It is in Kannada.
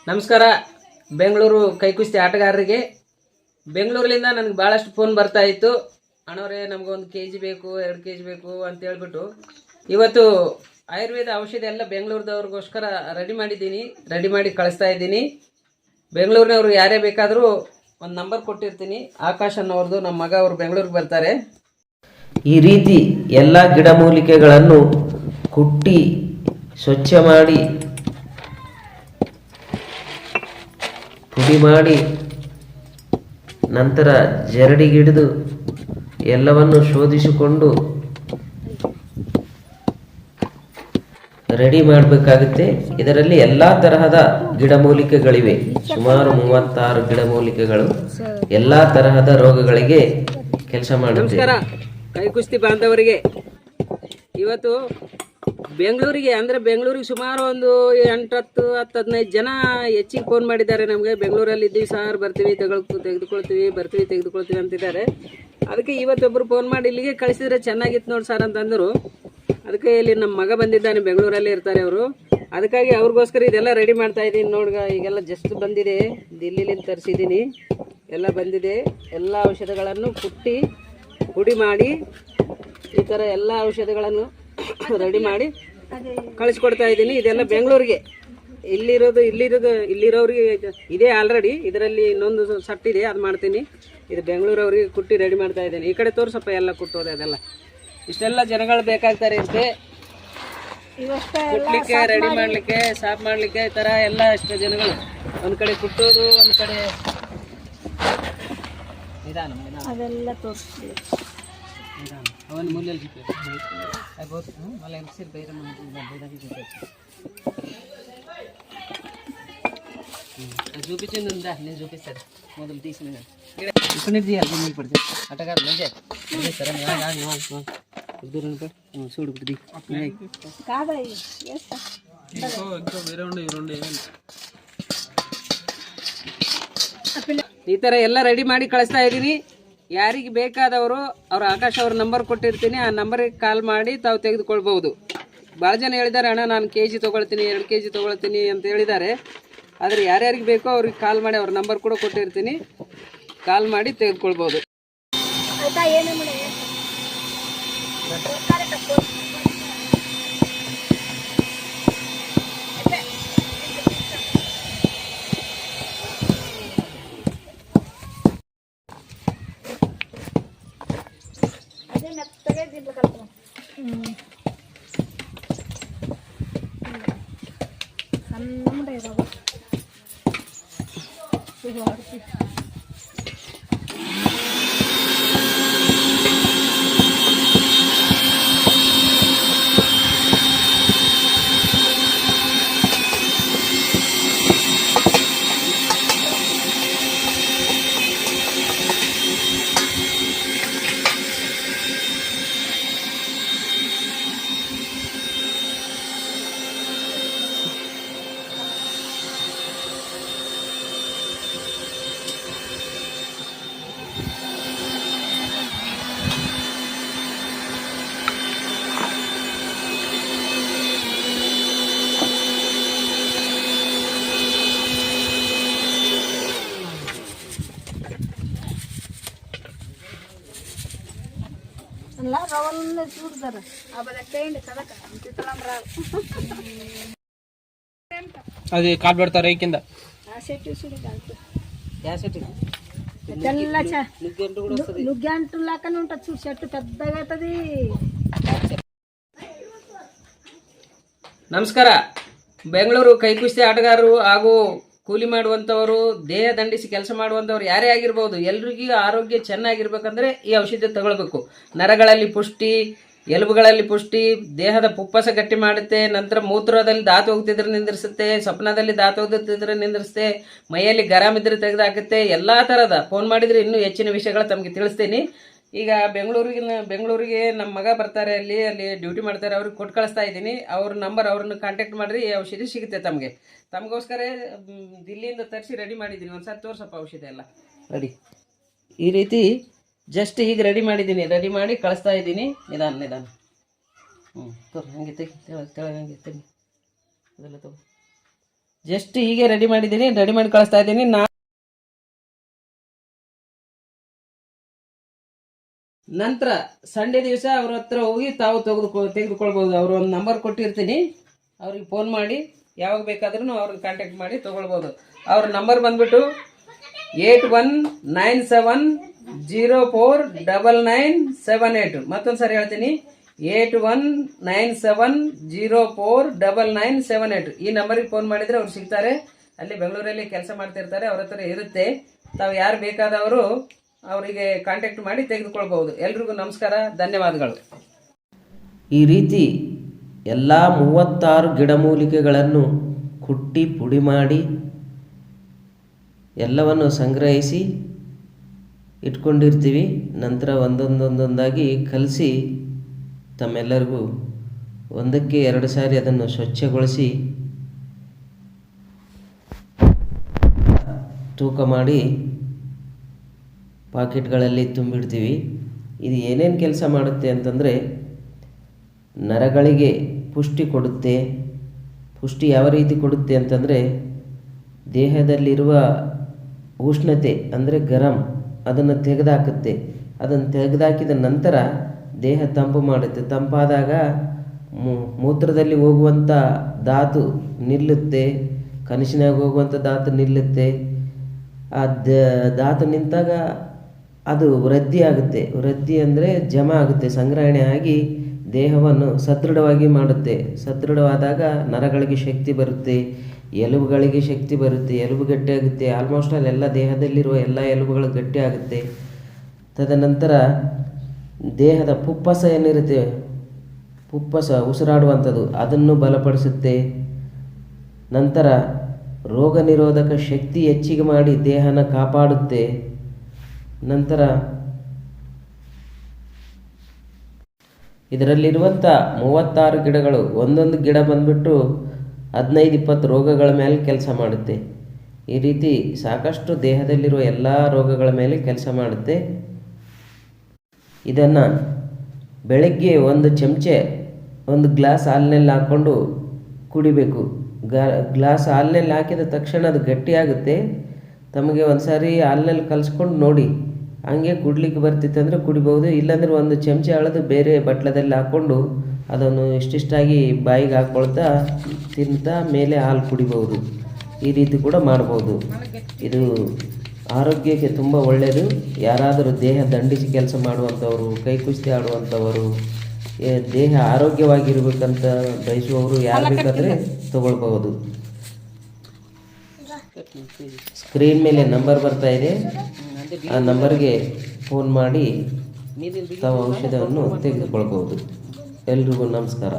ನಮಸ್ಕಾರ. ಬೆಂಗಳೂರು ಕೈಕುಸ್ತಿ ಆಟಗಾರರಿಗೆ ಬೆಂಗಳೂರಿನಿಂದ ನನಗೆ ಭಾಳಷ್ಟು ಫೋನ್ ಬರ್ತಾ ಇತ್ತು. ಅಣ್ಣವರೇ ನಮ್ಗೆ 1 kg ಬೇಕು, 2 kg ಬೇಕು ಅಂತ ಹೇಳ್ಬಿಟ್ಟು ಇವತ್ತು ಆಯುರ್ವೇದ ಔಷಧಿ ಎಲ್ಲ ಬೆಂಗಳೂರದವ್ರಿಗೋಸ್ಕರ ರೆಡಿ ಮಾಡಿ ಕಳಿಸ್ತಾ ಇದ್ದೀನಿ. ಬೆಂಗಳೂರಿನವ್ರು ಯಾರೇ ಬೇಕಾದರೂ ಒಂದು ನಂಬರ್ ಕೊಟ್ಟಿರ್ತೀನಿ. ಆಕಾಶ್ ಅನ್ನೋರ್ದು ನಮ್ಮ ಮಗ ಅವರು ಬೆಂಗಳೂರಿಗೆ ಬರ್ತಾರೆ. ಈ ರೀತಿ ಎಲ್ಲ ಗಿಡಮೂಲಿಕೆಗಳನ್ನು ಕುಟ್ಟಿ ಸ್ವಚ್ಛ ಮಾಡಿ ಪುಡಿ ಮಾಡಿ ನಂತರ ಜರಡಿಗಿಡಿದು ಎಲ್ಲವನ್ನು ಶೋಧಿಸಿಕೊಂಡು ರೆಡಿ ಮಾಡಬೇಕಾಗುತ್ತೆ. ಇದರಲ್ಲಿ ಎಲ್ಲ ತರಹದ ಗಿಡಮೂಲಿಕೆಗಳಿವೆ, ಸುಮಾರು 36 ಗಿಡಮೂಲಿಕೆಗಳು ಎಲ್ಲ ತರಹದ ರೋಗಗಳಿಗೆ ಕೆಲಸ ಮಾಡುತ್ತೆ. ನಮಸ್ಕಾರ ಕೈಕುಸ್ತಿ ಬಾಂಧವರಿಗೆ. ಇವತ್ತು ಬೆಂಗಳೂರಿಗೆ ಸುಮಾರು ಒಂದು 8-10-15 ಜನ ಹೆಚ್ಚಿಗೆ ಫೋನ್ ಮಾಡಿದ್ದಾರೆ. ನಮಗೆ ಬೆಂಗಳೂರಲ್ಲಿ ಇದ್ದೀವಿ ಸರ್, ಬರ್ತೀವಿ, ತೆಗೆದುಕೊಳ್ತೀವಿ ಅಂತಿದ್ದಾರೆ. ಅದಕ್ಕೆ ಇವತ್ತೊಬ್ಬರು ಫೋನ್ ಮಾಡಿ ಇಲ್ಲಿಗೆ ಕಳಿಸಿದ್ರೆ ಚೆನ್ನಾಗಿತ್ತು ನೋಡಿ ಸರ್ ಅಂತಂದರು. ಅದಕ್ಕೆ ಇಲ್ಲಿ ನಮ್ಮ ಮಗ ಬಂದಿದ್ದಾನೆ, ಬೆಂಗಳೂರಲ್ಲೇ ಇರ್ತಾರೆ ಅವರು. ಅದಕ್ಕಾಗಿ ಅವ್ರಿಗೋಸ್ಕರ ಇದೆಲ್ಲ ರೆಡಿ ಮಾಡ್ತಾ ಇದ್ದೀನಿ. ನೋಡ್ಗ ಈಗೆಲ್ಲ ಜಸ್ಟ್ ಬಂದಿದೆ, ದಿಲ್ಲಿಲಿಂದ ತರಿಸಿದ್ದೀನಿ. ಎಲ್ಲ ಬಂದಿದೆ. ಎಲ್ಲ ಔಷಧಗಳನ್ನು ಕುಟ್ಟಿ ಪುಡಿ ಮಾಡಿ ಈ ಥರ ಎಲ್ಲ ಔಷಧಗಳನ್ನು ರೆಡಿ ಮಾಡಿ ಕಳಿಸ್ಕೊಡ್ತಾ ಇದ್ದೀನಿ. ಇದೆಲ್ಲ ಬೆಂಗಳೂರಿಗೆ. ಇಲ್ಲಿರೋರಿಗೆ ಇದೆ ಆಲ್ರೆಡಿ. ಇದರಲ್ಲಿ ಇನ್ನೊಂದು ಸಟ್ ಇದೆ, ಅದು ಮಾಡ್ತೀನಿ. ಇದು ಬೆಂಗಳೂರವ್ರಿಗೆ ಕುಟ್ಟಿ ರೆಡಿ ಮಾಡ್ತಾ ಇದ್ದೀನಿ. ಈ ಕಡೆ ತೋರ್ಸಪ್ಪ ಎಲ್ಲ ಕುಟ್ಟೋದು. ಅದೆಲ್ಲ ಇಷ್ಟೆಲ್ಲ ಜನಗಳು ಬೇಕಾಗ್ತಾರೆ ಇರುತ್ತೆ ಕುಟ್ಲಿಕ್ಕೆ, ರೆಡಿ ಮಾಡಲಿಕ್ಕೆ, ಸಾಫ್ ಮಾಡಲಿಕ್ಕೆ. ಈ ಥರ ಎಲ್ಲ ಇಷ್ಟು ಜನಗಳು ಒಂದು ಕಡೆ ಕುಟ್ಟೋದು, ಒಂದು ಕಡೆ ನಿಧಾನ ಅದೆಲ್ಲ ತೋರಿಸ್ತೀವಿ. ಅವನ ಮೂಲೆಯಲ್ಲಿ చూపించింది నేను చూపిస్తాను. మొదలు తీసిన ఇక్కడ తీయాలి, ముందు పడితే అట్టగారు మంచి దూరం చూడు ಈ ಥರ ಎಲ್ಲ ರೆಡಿ ಮಾಡಿ ಕಳಿಸ್ತಾ ಇದ್ದೀನಿ. ಯಾರಿಗೆ ಬೇಕಾದವರು ಅವ್ರ ಆಕಾಶ್ ಅವ್ರ ನಂಬರ್ ಕೊಟ್ಟಿರ್ತೀನಿ. ಆ ನಂಬರಿಗೆ ಕಾಲ್ ಮಾಡಿ ತಾವು ತೆಗೆದುಕೊಳ್ಬೋದು. ಭಾಳ ಜನ ಹೇಳಿದ್ದಾರೆ, ಅಣ್ಣ ನಾನು kg ತೊಗೊಳ್ತೀನಿ, 2 kg ತೊಗೊಳ್ತೀನಿ ಅಂತ ಹೇಳಿದ್ದಾರೆ. ಆದರೆ ಯಾರ್ಯಾರಿಗೆ ಬೇಕೋ ಅವ್ರಿಗೆ ಕಾಲ್ ಮಾಡಿ, ಅವ್ರ ನಂಬರ್ ಕೂಡ ಕೊಟ್ಟಿರ್ತೀನಿ. ಕಾಲ್ ಮಾಡಿ ತೆಗೆದುಕೊಳ್ಬೋದು. అది కాలు పెడతారు కింద నుగ్గంటు లాగానే ఉంటుంది చూడు, చెట్టు పెద్దగా అవుతుంది. ನಮಸ್ಕಾರ. ಬೆಂಗಳೂರು ಕೈಕುಸ್ತಿ ಆಟಗಾರರು ಹಾಗೂ ಕೂಲಿ ಮಾಡುವಂಥವರು, ದೇಹ ದಂಡಿಸಿ ಕೆಲಸ ಮಾಡುವಂಥವ್ರು ಯಾರೇ ಆಗಿರ್ಬೋದು, ಎಲ್ರಿಗೂ ಆರೋಗ್ಯ ಚೆನ್ನಾಗಿರ್ಬೇಕಂದ್ರೆ ಈ ಔಷಧಿ ತಗೊಳ್ಬೇಕು. ನರಗಳಲ್ಲಿ ಪುಷ್ಟಿ, ಎಲುಬುಗಳಲ್ಲಿ ಪುಷ್ಟಿ, ದೇಹದ ಪುಪ್ಪಸ ಗಟ್ಟಿ ಮಾಡುತ್ತೆ. ನಂತರ ಮೂತ್ರದಲ್ಲಿ ದಾತು ಹೋಗ್ತಿದ್ರೆ ನಿಂದಿರಿಸುತ್ತೆ, ಸ್ವಪ್ನದಲ್ಲಿ ದಾತು ಹೋಗ್ತಿದ್ರೆ ನಿಂದಿರಿಸುತ್ತೆ, ಮೈಯಲ್ಲಿ ಗರಂ ಇದ್ರೆ ತೆಗೆದಾಕುತ್ತೆ. ಎಲ್ಲ ಥರದ ಫೋನ್ ಮಾಡಿದರೆ ಇನ್ನೂ ಹೆಚ್ಚಿನ ವಿಷಯಗಳು ತಮಗೆ ತಿಳಿಸ್ತೀನಿ. ಈಗ ಬೆಂಗಳೂರಿಗೆ ನಮ್ಮ ಮಗ ಬರ್ತಾರೆ, ಅಲ್ಲಿ ಡ್ಯೂಟಿ ಮಾಡ್ತಾರೆ. ಅವ್ರಿಗೆ ಕೊಟ್ಟು ಕಳಿಸ್ತಾ ಇದ್ದೀನಿ. ಅವ್ರ ನಂಬರ್, ಅವ್ರನ್ನ ಕಾಂಟ್ಯಾಕ್ಟ್ ಮಾಡಿರಿ. ಈ ಔಷಧಿ ಸಿಗುತ್ತೆ ತಮಗೋಸ್ಕರ ದಿಲ್ಲಿಯಿಂದ ತರಿಸಿ ರೆಡಿ ಮಾಡಿದ್ದೀನಿ. ಒಂದ್ಸರಿ ತೋರ್ಸಪ್ಪ ಔಷಧಿ ಎಲ್ಲ ರೆಡಿ. ಈ ರೀತಿ ಜಸ್ಟ್ ಈಗ ರೆಡಿ ಮಾಡಿದ್ದೀನಿ. ರೆಡಿ ಮಾಡಿ ಕಳಿಸ್ತಾ ಇದ್ದೀನಿ. ನಿಧಾನ ತೋರಿ, ಹಂಗೆ ತೆಗಿ, ತೆಳಗೆ ಹಂಗೆ ತೆಗಿ, ಅದೆಲ್ಲ ತಗೋ. ಜಸ್ಟ್ ಹೀಗೆ ರೆಡಿ ಮಾಡಿದ್ದೀನಿ, ರೆಡಿ ಮಾಡಿ ಕಳಿಸ್ತಾ ಇದ್ದೀನಿ. ನಂತರ ಸಂಡೇ ದಿವಸ ಅವ್ರ ಹತ್ರ ಹೋಗಿ ತಾವು ತೆಗೆದುಕೊಳ್ಬೋದು. ಅವರು ಒಂದು ನಂಬರ್ ಕೊಟ್ಟಿರ್ತೀನಿ, ಅವ್ರಿಗೆ ಫೋನ್ ಮಾಡಿ ಯಾವಾಗ ಬೇಕಾದ್ರೂ ಅವ್ರನ್ನ ಕಾಂಟ್ಯಾಕ್ಟ್ ಮಾಡಿ ತೊಗೊಳ್ಬೋದು. ಅವ್ರ ನಂಬರ್ ಬಂದ್ಬಿಟ್ಟು 8197049978. ಮತ್ತೊಂದು ಸಾರಿ ಹೇಳ್ತೀನಿ, 8197049978. ಈ ನಂಬರಿಗೆ ಫೋನ್ ಮಾಡಿದರೆ ಅವ್ರು ಸಿಗ್ತಾರೆ. ಅಲ್ಲಿ ಬೆಂಗಳೂರಲ್ಲಿ ಕೆಲಸ ಮಾಡ್ತಿರ್ತಾರೆ, ಅವ್ರ ಹತ್ರ ಇರುತ್ತೆ. ತಾವು ಯಾರು ಬೇಕಾದವರು ಅವರಿಗೆ ಕಾಂಟ್ಯಾಕ್ಟ್ ಮಾಡಿ ತೆಗೆದುಕೊಳ್ಬಹುದು. ಎಲ್ರಿಗೂ ನಮಸ್ಕಾರ, ಧನ್ಯವಾದಗಳು. ಈ ರೀತಿ ಎಲ್ಲ 36 ಗಿಡಮೂಲಿಕೆಗಳನ್ನು ಕುಟ್ಟಿ ಪುಡಿ ಮಾಡಿ ಎಲ್ಲವನ್ನು ಸಂಗ್ರಹಿಸಿ ಇಟ್ಕೊಂಡಿರ್ತೀವಿ. ನಂತರ ಒಂದೊಂದಾಗಿ ಕಲಸಿ ತಮ್ಮೆಲ್ಲರಿಗೂ ಒಂದಕ್ಕೆ 2 ಸಾರಿ ಅದನ್ನು ಸ್ವಚ್ಛಗೊಳಿಸಿ ತೂಕ ಮಾಡಿ ಪಾಕೆಟ್ಗಳಲ್ಲಿ ತುಂಬಿಡ್ತೀವಿ. ಇದು ಏನೇನು ಕೆಲಸ ಮಾಡುತ್ತೆ ಅಂತಂದರೆ, ನರಗಳಿಗೆ ಪುಷ್ಟಿ ಕೊಡುತ್ತೆ. ಪುಷ್ಟಿ ಯಾವ ರೀತಿ ಕೊಡುತ್ತೆ ಅಂತಂದರೆ, ದೇಹದಲ್ಲಿರುವ ಉಷ್ಣತೆ ಅಂದರೆ ಗರಂ ಅದನ್ನು ತೆಗೆದುಹಾಕುತ್ತೆ. ಅದನ್ನು ತೆಗೆದುಹಾಕಿದ ನಂತರ ದೇಹ ತಂಪು ಮಾಡುತ್ತೆ. ತಂಪಾದಾಗ ಮೂತ್ರದಲ್ಲಿ ಹೋಗುವಂಥ ಧಾತು ನಿಲ್ಲುತ್ತೆ, ಕನಸಿನಾಗ ಹೋಗುವಂಥ ಧಾತು ನಿಲ್ಲುತ್ತೆ. ಆ ಧಾತು ನಿಂತಾಗ ಅದು ವೃದ್ಧಿ ಆಗುತ್ತೆ. ವೃದ್ಧಿ ಅಂದರೆ ಜಮಾ ಆಗುತ್ತೆ, ಸಂಗ್ರಹಣೆ ಆಗಿ ದೇಹವನ್ನು ಸದೃಢವಾಗಿ ಮಾಡುತ್ತೆ. ಸದೃಢವಾದಾಗ ನರಗಳಿಗೆ ಶಕ್ತಿ ಬರುತ್ತೆ, ಎಲುಬುಗಳಿಗೆ ಶಕ್ತಿ ಬರುತ್ತೆ, ಎಲುಬು ಗಟ್ಟಿಯಾಗುತ್ತೆ. ಆಲ್ಮೋಸ್ಟ್ ಅಲ್ಲೆಲ್ಲ ದೇಹದಲ್ಲಿರುವ ಎಲ್ಲ ಎಲುಬುಗಳು ಗಟ್ಟಿಯಾಗುತ್ತೆ. ತದನಂತರ ದೇಹದ ಪುಪ್ಪಸ ಏನಿರುತ್ತೆ, ಪುಪ್ಪಸ ಉಸಿರಾಡುವಂಥದ್ದು, ಅದನ್ನು ಬಲಪಡಿಸುತ್ತೆ. ನಂತರ ರೋಗ ನಿರೋಧಕ ಶಕ್ತಿ ಹೆಚ್ಚಿಗೆ ಮಾಡಿ ದೇಹನ ಕಾಪಾಡುತ್ತೆ. ನಂತರ ಇದರಲ್ಲಿರುವಂಥ 36 ಗಿಡಗಳು, ಒಂದೊಂದು ಗಿಡ ಬಂದ್ಬಿಟ್ಟು 15-20 ರೋಗಗಳ ಮೇಲೆ ಕೆಲಸ ಮಾಡುತ್ತೆ. ಈ ರೀತಿ ಸಾಕಷ್ಟು ದೇಹದಲ್ಲಿರುವ ಎಲ್ಲ ರೋಗಗಳ ಮೇಲೆ ಕೆಲಸ ಮಾಡುತ್ತೆ. ಇದನ್ನು ಬೆಳಗ್ಗೆ 1 ಚಮಚೆ ಒಂದು ಗ್ಲಾಸ್ ಹಾಲಿನಲ್ಲಿ ಹಾಕ್ಕೊಂಡು ಕುಡಿಬೇಕು. ಗ್ಲಾಸ್ ಹಾಲಿನಲ್ಲಿ ಹಾಕಿದ ತಕ್ಷಣ ಅದು ಗಟ್ಟಿಯಾಗುತ್ತೆ. ತಮಗೆ ಒಂದು ಸಾರಿ ಹಾಲಿನಲ್ಲಿ ಕಲಿಸ್ಕೊಂಡು ನೋಡಿ, ಹಂಗೆ ಕುಡ್ಲಿಕ್ಕೆ ಬರ್ತಿತ್ತು ಅಂದರೆ ಕುಡಿಬೋದು. ಇಲ್ಲಾಂದರೆ 1 ಚಮಚೆ ಅಳೆದು ಬೇರೆ ಬಟ್ಲದಲ್ಲಿ ಹಾಕ್ಕೊಂಡು ಅದನ್ನು ಇಷ್ಟಿಷ್ಟಾಗಿ ಬಾಯಿಗೆ ಹಾಕ್ಕೊಳ್ತಾ ತಿಂತಾ ಮೇಲೆ ಹಾಲು ಕುಡಿಬೋದು. ಈ ರೀತಿ ಕೂಡ ಮಾಡ್ಬೋದು. ಇದು ಆರೋಗ್ಯಕ್ಕೆ ತುಂಬ ಒಳ್ಳೆಯದು. ಯಾರಾದರೂ ದೇಹ ದಂಡಿಸಿ ಕೆಲಸ ಮಾಡುವಂಥವರು, ಕೈ ಕುಸ್ತಿ ಆಡುವಂಥವರು, ದೇಹ ಆರೋಗ್ಯವಾಗಿರ್ಬೇಕಂತ ಬಯಸುವವರು ಯಾರು ಬೇಕಾದರೆ ತಗೊಳ್ಬಹುದು. ಸ್ಕ್ರೀನ್ ಮೇಲೆ ನಂಬರ್ ಬರ್ತಾ ಇದೆ, ಆ ನಂಬರ್ಗೆ ಫೋನ್ ಮಾಡಿ ತಾವು ಔಷಧವನ್ನು ತೆಗೆದುಕೊಳ್ಬಹುದು. ಎಲ್ರಿಗೂ ನಮಸ್ಕಾರ.